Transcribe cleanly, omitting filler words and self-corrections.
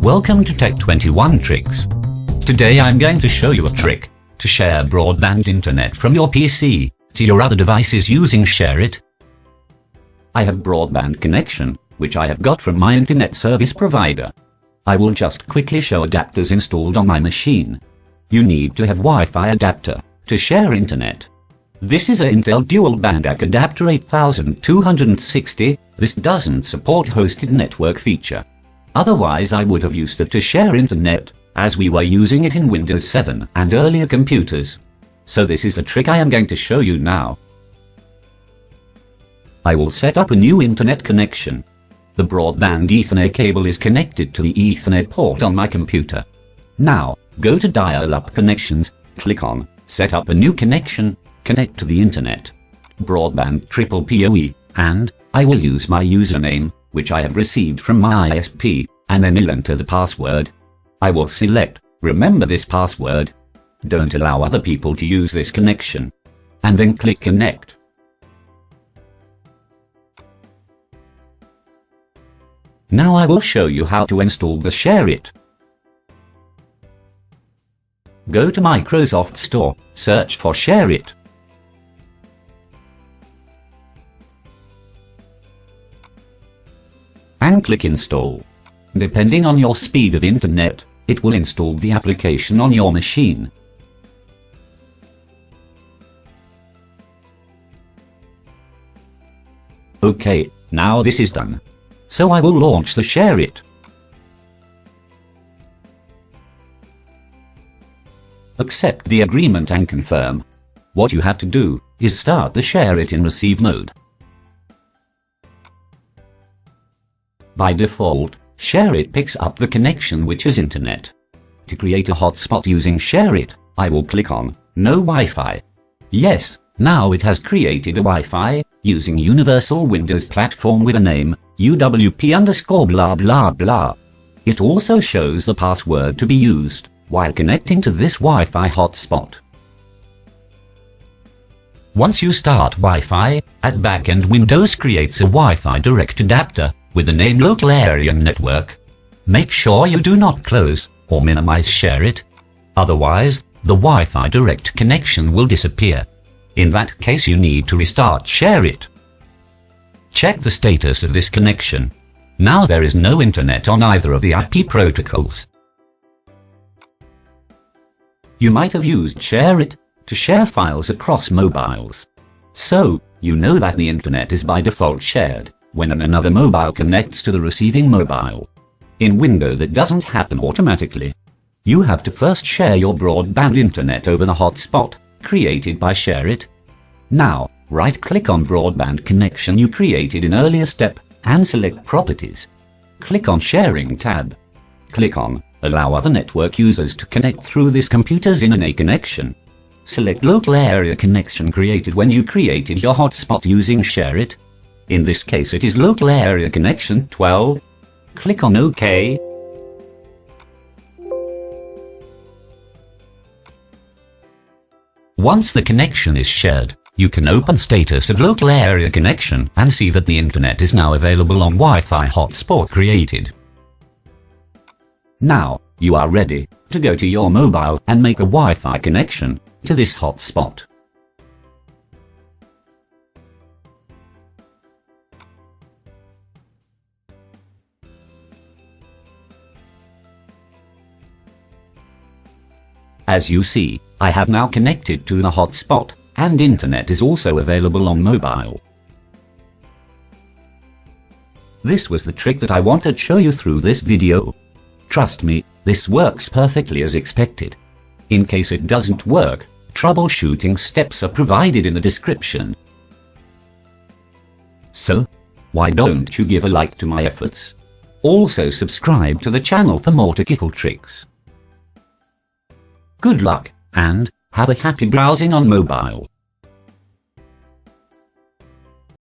Welcome to Tech 21 Tricks. Today I'm going to show you a trick to share broadband internet from your PC to your other devices using ShareIt. I have broadband connection, which I have got from my internet service provider. I will just quickly show adapters installed on my machine. You need to have Wi-Fi adapter to share internet. This is a Intel Dual Band AC adapter 8260. This doesn't support hosted network feature. Otherwise I would have used it to share internet, as we were using it in Windows 7 and earlier computers. So this is the trick I am going to show you now. I will set up a new internet connection. The broadband Ethernet cable is connected to the Ethernet port on my computer. Now, go to Dial-Up Connections, click on Set up a new connection, connect to the internet. Broadband POE, and I will use my username, which I have received from my ISP, and then I'll enter the password. I will select, remember this password. Don't allow other people to use this connection. And then click Connect. Now I will show you how to install the ShareIt. Go to Microsoft Store, search for ShareIt. And click Install. Depending on your speed of internet, it will install the application on your machine. Okay, now this is done. So I will launch the ShareIt. Accept the agreement and confirm. What you have to do is start the ShareIt in receive mode. By default, ShareIt picks up the connection which is internet. To create a hotspot using ShareIt, I will click on No Wi-Fi. Yes, now it has created a Wi-Fi using Universal Windows Platform with a name UWP_ blah blah blah. It also shows the password to be used while connecting to this Wi-Fi hotspot. Once you start Wi-Fi, at backend Windows creates a Wi-Fi direct adapter with the name Local Area Network. Make sure you do not close or minimize ShareIt. Otherwise, the Wi-Fi direct connection will disappear. In that case you need to restart ShareIt. Check the status of this connection. Now there is no internet on either of the IP protocols. You might have used ShareIt to share files across mobiles. So, you know that the internet is by default shared when another mobile connects to the receiving mobile. In Windows that doesn't happen automatically. You have to first share your broadband internet over the hotspot created by ShareIt. Now, right-click on broadband connection you created in earlier step and select Properties. Click on Sharing tab. Click on Allow other network users to connect through this computer's internet connection. Select Local Area Connection created when you created your hotspot using ShareIt. In this case it is Local Area Connection 12. Click on OK. Once the connection is shared, you can open status of Local Area Connection and see that the internet is now available on Wi-Fi hotspot created. Now, you are ready to go to your mobile and make a Wi-Fi connection to this hotspot. As you see, I have now connected to the hotspot, and internet is also available on mobile. This was the trick that I wanted to show you through this video. Trust me, this works perfectly as expected. In case it doesn't work, troubleshooting steps are provided in the description. So, why don't you give a like to my efforts? Also subscribe to the channel for more technical tricks. Good luck, and have a happy browsing on mobile.